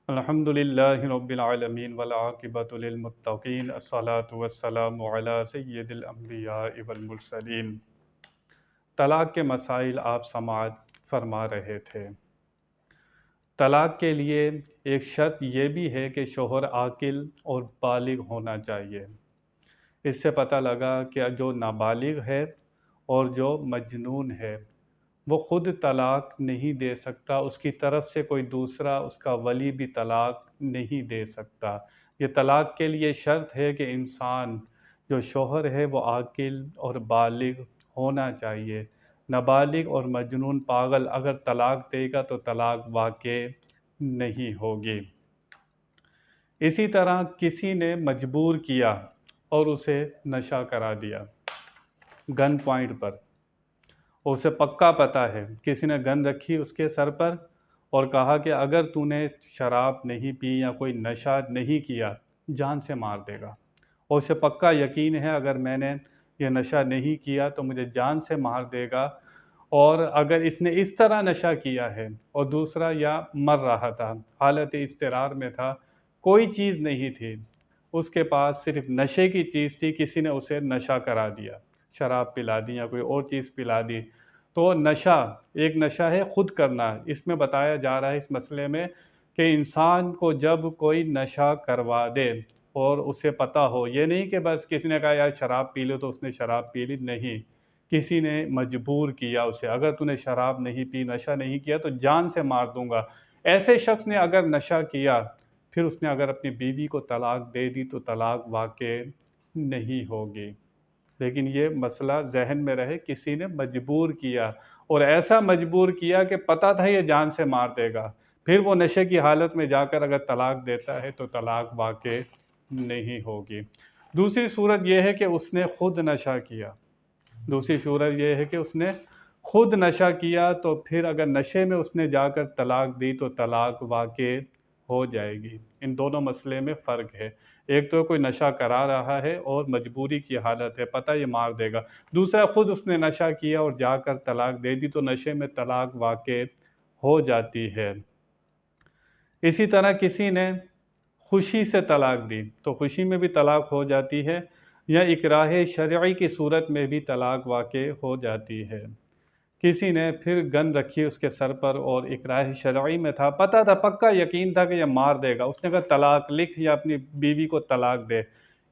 الحمدللہ رب العالمین والعاقبۃ للمتقین الصلاۃ والسلام علی سید الانبیاء والمرسلین۔ طلاق کے مسائل آپ سماعت فرما رہے تھے۔ طلاق کے لیے ایک شرط یہ بھی ہے کہ شوہر عاقل اور بالغ ہونا چاہیے۔ اس سے پتہ لگا کہ جو نابالغ ہے اور جو مجنون ہے وہ خود طلاق نہیں دے سکتا، اس کی طرف سے کوئی دوسرا اس کا ولی بھی طلاق نہیں دے سکتا۔ یہ طلاق کے لیے شرط ہے کہ انسان جو شوہر ہے وہ عاقل اور بالغ ہونا چاہیے۔ نابالغ اور مجنون پاگل اگر طلاق دے گا تو طلاق واقع نہیں ہوگی۔ اسی طرح کسی نے مجبور کیا اور اسے نشہ کرا دیا گن پوائنٹ پر، اسے پکا پتہ ہے، کسی نے گن رکھی اس کے سر پر اور کہا کہ اگر تو نے شراب نہیں پی یا کوئی نشہ نہیں کیا جان سے مار دے گا، اور اسے پکا یقین ہے اگر میں نے یہ نشہ نہیں کیا تو مجھے جان سے مار دے گا، اور اگر اس نے اس طرح نشہ کیا ہے اور دوسرا یا مر رہا تھا، حالت اضطرار میں تھا، کوئی چیز نہیں تھی اس کے پاس، صرف نشے کی چیز تھی، کسی نے اسے نشہ کرا دیا، شراب پلا دی یا کوئی اور چیز پلا دی، تو نشہ ایک نشہ ہے خود کرنا۔ اس میں بتایا جا رہا ہے اس مسئلے میں کہ انسان کو جب کوئی نشہ کروا دے اور اسے پتہ ہو، یہ نہیں کہ بس کسی نے کہا یار شراب پی لو تو اس نے شراب پی لی، نہیں، کسی نے مجبور کیا اسے، اگر تو نے شراب نہیں پی، نشہ نہیں کیا تو جان سے مار دوں گا۔ ایسے شخص نے اگر نشہ کیا پھر اس نے اگر اپنی بیوی کو طلاق دے دی تو طلاق واقع نہیں ہوگی۔ لیکن یہ مسئلہ ذہن میں رہے، کسی نے مجبور کیا اور ایسا مجبور کیا کہ پتہ تھا یہ جان سے مار دے گا، پھر وہ نشے کی حالت میں جا کر اگر طلاق دیتا ہے تو طلاق واقع نہیں ہوگی۔ دوسری صورت یہ ہے کہ اس نے خود نشہ کیا، دوسری صورت یہ ہے کہ اس نے خود نشہ کیا تو پھر اگر نشے میں اس نے جا کر طلاق دی تو طلاق واقع ہو جائے گی۔ ان دونوں مسئلے میں فرق ہے، ایک تو کوئی نشہ کرا رہا ہے اور مجبوری کی حالت ہے، پتہ یہ مار دے گا، دوسرا خود اس نے نشہ کیا اور جا کر طلاق دے دی تو نشے میں طلاق واقع ہو جاتی ہے۔ اسی طرح کسی نے خوشی سے طلاق دی تو خوشی میں بھی طلاق ہو جاتی ہے، یا اکراہ شرعی کی صورت میں بھی طلاق واقع ہو جاتی ہے۔ کسی نے پھر گن رکھی اس کے سر پر اور اکراہ شرعی میں تھا، پتہ تھا، پکا یقین تھا کہ یہ مار دے گا، اس نے کہا طلاق لکھ یا اپنی بیوی کو طلاق دے،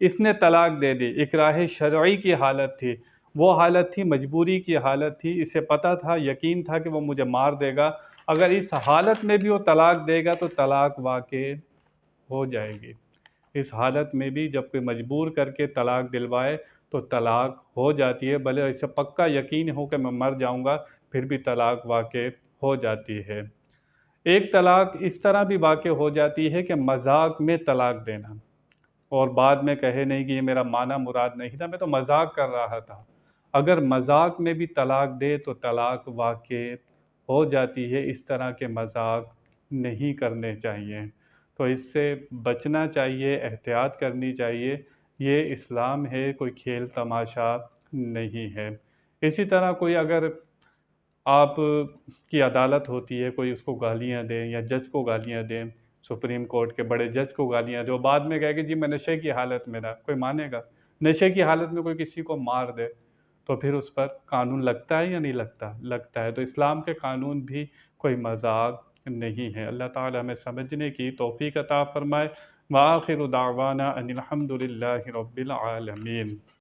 اس نے طلاق دے دی، اکراہ شرعی کی حالت تھی، وہ حالت تھی مجبوری کی حالت تھی، اسے پتہ تھا، یقین تھا کہ وہ مجھے مار دے گا، اگر اس حالت میں بھی وہ طلاق دے گا تو طلاق واقع ہو جائے گی۔ اس حالت میں بھی جب کوئی مجبور کر کے طلاق دلوائے تو طلاق ہو جاتی ہے، بھلے اسے پکا یقین ہو کہ میں مر جاؤں گا پھر بھی طلاق واقع ہو جاتی ہے۔ ایک طلاق اس طرح بھی واقع ہو جاتی ہے کہ مذاق میں طلاق دینا، اور بعد میں کہے نہیں کہ یہ میرا معنی مراد نہیں تھا، میں تو مذاق کر رہا تھا، اگر مذاق میں بھی طلاق دے تو طلاق واقع ہو جاتی ہے۔ اس طرح کے مذاق نہیں کرنے چاہیے، تو اس سے بچنا چاہیے، احتیاط کرنی چاہیے، یہ اسلام ہے، کوئی کھیل تماشا نہیں ہے۔ اسی طرح کوئی اگر آپ کی عدالت ہوتی ہے، کوئی اس کو گالیاں دیں یا جج کو گالیاں دیں، سپریم کورٹ کے بڑے جج کو گالیاں دیں، بعد میں کہے کہ جی میں نشے کی حالت میں تھا، کوئی مانے گا؟ نشے کی حالت میں کوئی کسی کو مار دے تو پھر اس پر قانون لگتا ہے یا نہیں لگتا؟ لگتا ہے۔ تو اسلام کے قانون بھی کوئی مذاق نہیں ہے۔ اللہ تعالی ہمیں سمجھنے کی توفیق عطا فرمائے۔ وآخر دعوانا ان الحمد للہ رب العالمین۔